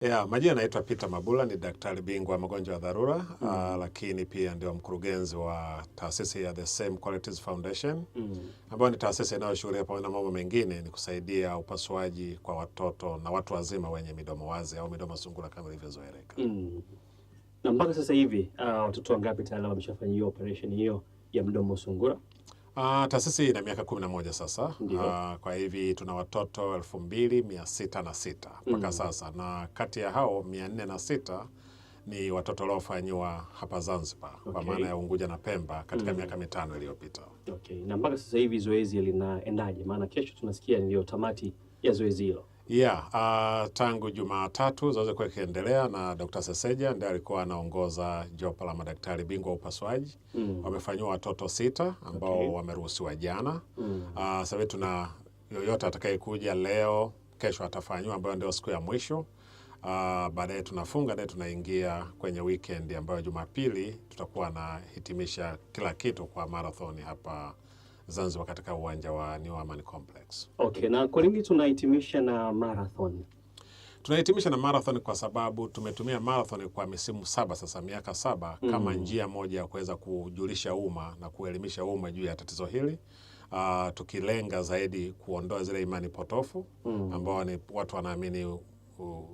Majina naitwa Peter Mabula, ni daktari bingwa magonjwa ya dharura lakini pia ndio mkurugenzi wa taasisi ya The Same Qualities Foundation ambayo ni taasisi inayoshughulika pamoja na mambo mengine ni kusaidia upasuaji kwa watoto na watu wazima wenye midomo wazi au midomo sungura kama ilivyozoeleka. Na mpaka sasa hivi watoto wangapi tayari wameshafanyiwa operation hiyo ya mdomo sungura? Taasisi ina miaka 11 sasa. Kwa hivi tuna watoto 2606 mpaka sasa, na kati ya hao 406 ni watoto waliofanyiwa hapa Zanzibar kwa maana ya Unguja na Pemba katika miaka 5 iliyopita. Na mpaka sasa hivi zoezi linaendaje? Maana kesho tunasikia ndio tamati ya zoezi hilo. Tangu Jumatatu zoezi kwa kiendelea na Dr. Seseja ndiye alikuwa anaongoza jopo la madaktari bingwa upasuaji. Wamefanyiwa watoto 6 ambao wameruhusiwa jana. Sasa hivi tuna yoyote atakayekuja leo, kesho atafanywa, ambayo ndio siku ya mwisho. Baadaye tunafunga na tunaingia kwenye weekend ambayo Jumapili tutakuwa na hitimisha kila kitu kwa marathon hapa Zanzibar katika uwanja wa New Amaan Complex. Na kwa nini tunahitimisha na marathon? Tunahitimisha na marathon kwa sababu tumetumia marathon kwa misimu 7 sasa, miaka 7 kama njia moja ya kuweza kujulisha umma na kuelimisha umma juu ya tatizo hili. Tukilenga zaidi kuondoa zile imani potofu ambao ni watu wanaamini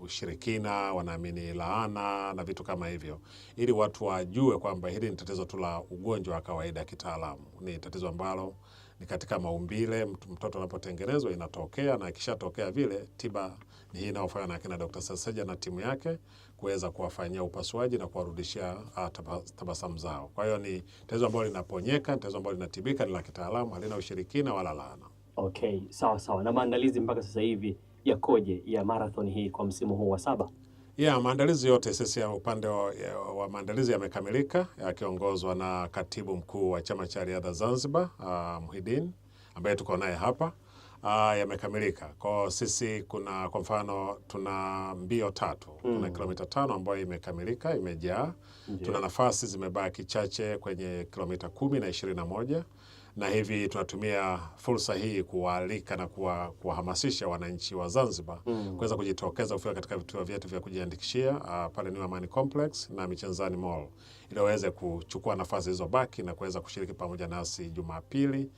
ushirikina, wanaamini laana na vitu kama hivyo, ili watu wajue kwamba hili ni tatizo tu la ugonjwa wa kawaida kitaalamu. Ni tatizo ambalo ni katika maumbile, mtoto anapotengenezwa inatokea, na ikishatokea vile tiba ni hii inayofanywa na kina Dr. Seseja na timu yake kuweza kuwafanyia upasuaji na kuwarudishia tabasamu zao. Kwa hiyo ni tatizo ambalo linaponyeka, tatizo ambalo linatibika, ni la kitaalamu, halina ushirikina wala laana. Sawa. Na maandalizi mpaka sasa hivi yakoje ya marathon hii kwa msimu huu wa 7? Maandalizi yote sisi ya upande wa maandalizi yamekamilika, yakiongozwa na katibu mkuu wa chama cha riadha Zanzibar, Muhidin, ambaye tuko naye hapa. Yamekamilika. Kwa sisi kwa mfano tuna mbio 3. Kuna kilomita 5 ambayo imekamilika, imejaa. Tuna nafasi zimebaki chache kwenye kilomita 10 na 21. Na hivi tunatumia fursa hii kuwaalika na kuwahamasisha wananchi wa Zanzibar kuweza kujitokeza kufika katika vituo vyetu vya kujiandikishia pale New Amaan Complex na Michenzani Mall, ili waweze kuchukua nafasi hizo baki na kuweza kushiriki pamoja nasi Jumapili,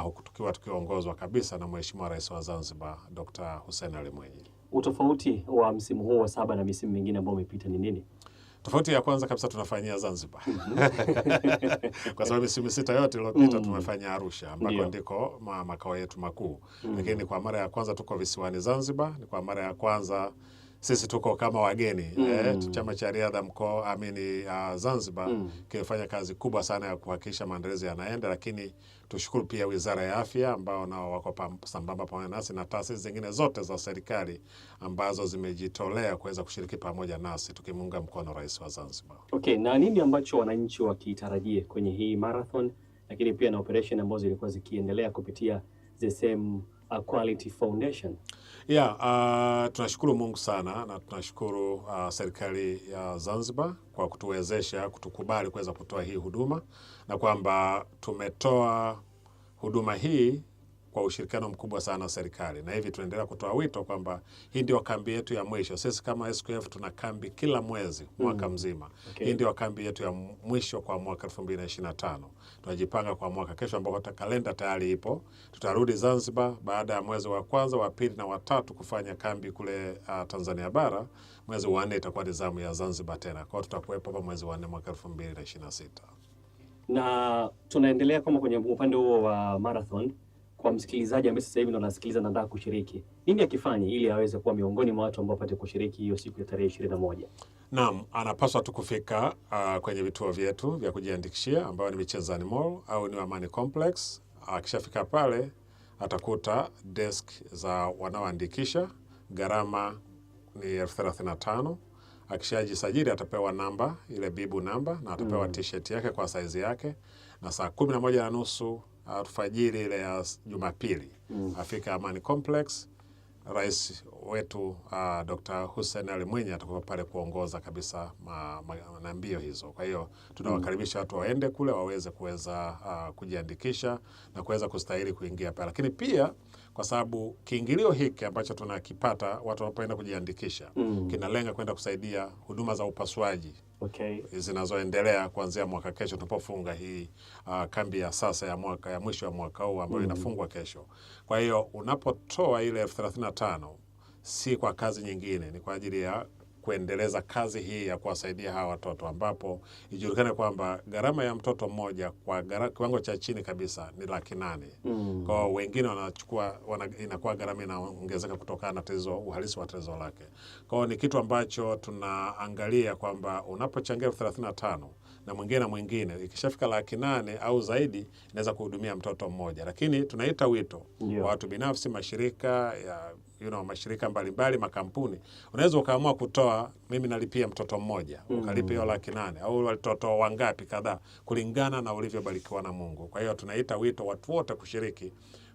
huku tukiongozwa kabisa na Mheshimiwa Rais wa Zanzibar Dr. Hussein Ali Mwinyi. Utofauti wa msimu huu wa 7 na misimu mingine ambayo imepita ni nini? Tofauti ya kwanza kabisa tunafanyia Zanzibar. Kwa sababu misimu 6 yote iliyopita tumefanya Arusha ambako ndiko makao yetu makuu. Lakini kwa mara ya kwanza tuko visiwani Zanzibar, ni kwa mara ya kwanza sisi tuko kama wageni. Chama cha riadha Zanzibar kimefanya kazi kubwa sana ya kuhakikisha maandalizi yanaenda, lakini tushukuru pia Wizara ya Afya ambao nao wako sambamba pamoja nasi na taasisi zingine zote za serikali ambazo zimejitolea kuweza kushiriki pamoja nasi tukimuunga mkono Rais wa Zanzibar. Na nini ambacho wananchi wakitarajie kwenye hii marathon, lakini pia na operation ambazo zilikuwa zikiendelea kupitia The Same Quality Foundation? Tunashukuru Mungu sana na tunashukuru serikali ya Zanzibar kwa kutuwezesha, kutukubali kuweza kutoa hii huduma, na kwamba tumetoa huduma hii kwa ushirikiano mkubwa sana na serikali, na hivi tunaendelea kutoa wito kwamba hii ndio kambi yetu ya mwisho. Sisi kama SQF tuna kambi kila mwezi mwaka mzima. Hii ndio kambi yetu ya mwisho kwa mwaka 2025. Tunajipanga kwa mwaka kesho ambao kalenda tayari ipo. Tutarudi Zanzibar baada ya mwezi wa kwanza, wa pili na wa 3 kufanya kambi kule Tanzania bara. Mwezi wa 4 itakuwa zamu ya Zanzibar tena. Kwa hiyo tutakuwepo hapa mwezi wa 4 mwaka 2026. Na tunaendelea kama kwenye upande huo wa marathon. Kwa msikilizaji ambaye sasa hivi ndo anasikiliza na anataka kushiriki, nini akifanye ili aweze kuwa miongoni mwa watu ambao wapate kushiriki hiyo siku ya tarehe 21? Naam, anapaswa tu kufika kwenye vituo vyetu vya kujiandikishia ambayo ni Michenzani Mall au New Amaan Complex. Akishafika pale atakuta desk za wanaoandikisha. Gharama ni 35,000. Akishajisajili atapewa namba, ile bibu namba, na atapewa t-shirt yake kwa size yake, na saa 11:30 alfajiri ile ya Jumapili afika Amaan Complex. Rais wetu Dr. Hussein Ali Mwinyi atakuwa pale kuongoza kabisa na mbio hizo. Kwa hiyo tunawakaribisha watu waende kule waweze kujiandikisha na kuweza kustahili kuingia pale. Lakini pia kwa sababu kiingilio hiki ambacho tunakipata watu wanapoenda kujiandikisha kinalenga kwenda kusaidia huduma za upasuaji zinazoendelea kuanzia mwaka kesho tunapofunga hii kambi ya sasa ya mwisho wa mwaka huu ambayo inafungwa kesho. Kwa hiyo unapotoa ile 35,000 si kwa kazi nyingine, ni kwa ajili ya kuendeleza kazi hii ya kuwasaidia hawa watoto, ambapo ijulikane kwamba gharama ya mtoto mmoja kwa kiwango cha chini kabisa ni 800,000. Kwa wengine inakuwa gharama inaongezeka kutokana na uhalisi wa tatizo lake. Kwa hiyo ni kitu ambacho tunaangalia kwamba unapochangia 35 na mwingine ikishafika 800,000 au zaidi inaweza kuhudumia mtoto mmoja, lakini tunaita wito wa watu binafsi, mashirika mashirika mbalimbali, makampuni. Unaweza ukaamua kutoa, mimi nalipia mtoto mmoja, ukalipia 800,000 au watoto wangapi kadhaa kulingana na ulivyobarikiwa na Mungu. Kwa hiyo tunaita wito watu wote kushiriki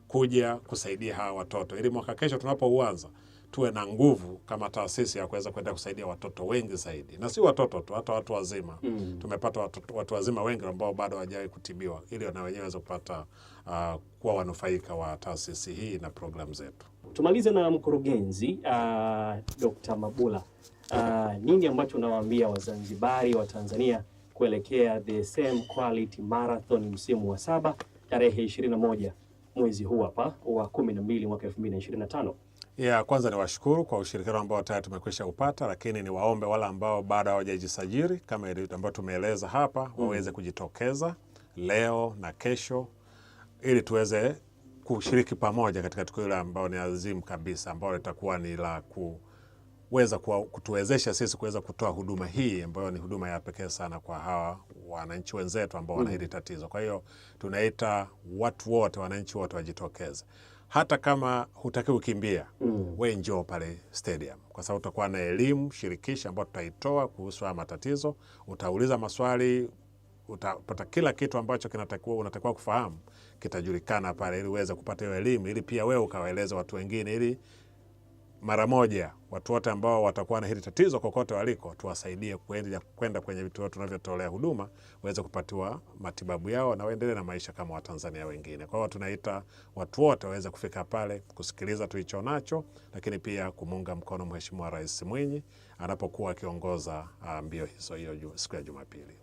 kuja kusaidia hawa watoto, ili mwaka kesho tunapouanza tuwe na nguvu kama taasisi ya kuweza kwenda kusaidia watoto wengi zaidi, na si watoto tu, hata watu wazima. Tumepata watu wazima wengi ambao bado hawajawahi kutibiwa, ili na wenyewe waweze kupata kuwa wanufaika wa taasisi hii na programu zetu. Tumalize na mkurugenzi Dr. Mabula, nini ambacho unawaambia Wazanzibari wa Tanzania kuelekea The Same Quality Marathon msimu wa 7 tarehe 21 mwezi huu hapa wa 12 mwaka 2025? Kwanza niwashukuru kwa ushirikiano ambao tayari tumekwisha upata, lakini ni waombe wale ambao bado hawajajisajili kama ile ambayo tumeeleza hapa waweze kujitokeza leo na kesho, ili tuweze kushiriki pamoja katika tukio hili ambao ni azimu kabisa, ambao litakuwa ni la kuweza kutuwezesha sisi kuweza kutoa huduma hii ambayo ni huduma ya pekee sana kwa hawa wananchi wenzetu ambao wana hili tatizo. Kwa hiyo tunaita watu wote, wananchi wote wajitokeze. Hata kama hutaki kukimbia, we njoo pale stadium, kwa sababu utakuwa na elimu shirikishi ambayo tutaitoa kuhusu haya matatizo. Utauliza maswali, utapata kila kitu ambacho unatakiwa kufahamu kitajulikana pale, ili uweze kupata hiyo elimu, ili pia wewe ukawaeleza watu wengine, ili mara moja watu wote ambao watakuwa na hili tatizo kokote waliko tuwasaidie kwenda kwenye vituo tunavyotolea huduma, waweze kupatiwa matibabu yao na waendelee na maisha kama Watanzania wengine. Kwa hiyo tunaita watu wote waweze kufika pale kusikiliza tulicho nacho, lakini pia kumuunga mkono Mheshimiwa Rais Mwinyi anapokuwa akiongoza mbio hizo siku ya Jumapili.